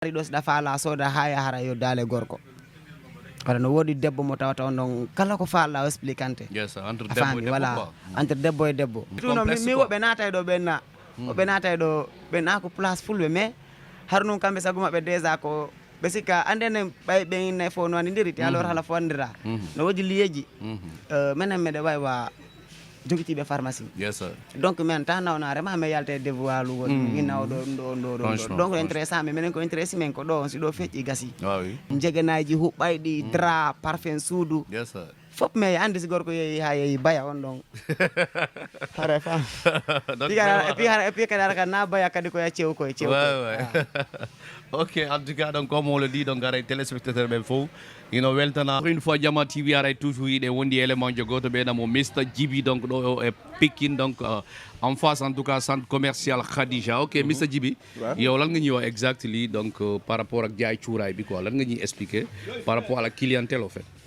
ɗo so ɗafa ala soda ha yahara yo dale gorko wala no woodi debbo mo tawata on ɗon kala ko faalɗa o expliquante entre a faami voilà entre debbo e debbo tuno mi woɓɓe naata ɗo ɓenna woɓɓe naata ɗo ɓenna ko place fulɓe mais har nun kamɓe sago maɓɓe déjà ko ɓe sikka andene ɓay ɓenne fo no andidiri te alors hala fo andira no woodi liyeji menen meɗe waywa jogitiɓe pharmacie donc min ta nawnarema mi yalte devoir woni innaw ɗo donc intéressant mais minen ko intéressé men ko ɗo on si ɗo feƴƴi gasi jeegenaji huɓɓayɗi drap parfum suudu fop mais andi si gorko yeehi ha yeehi baya on ɗon hara fam et puis kadi ara kadi na baya kadi koye cew koye cew ok en tout cas donc comme on le dit donc aray téléspectateur ɓen fof ino weltana une fois Jama TV aray toujours yiɗe wondi élément jogoto ɓeynamo Mr Djiby donc ɗo e Pikine donc en face en tout cas centre commercial Khadija ok Mr Djiby yow lan nga ñuy wax exactly donc par rapport ak jaay cuuraay bi quoi lan nga ñuy expliquer par rapport à la clientèle au fait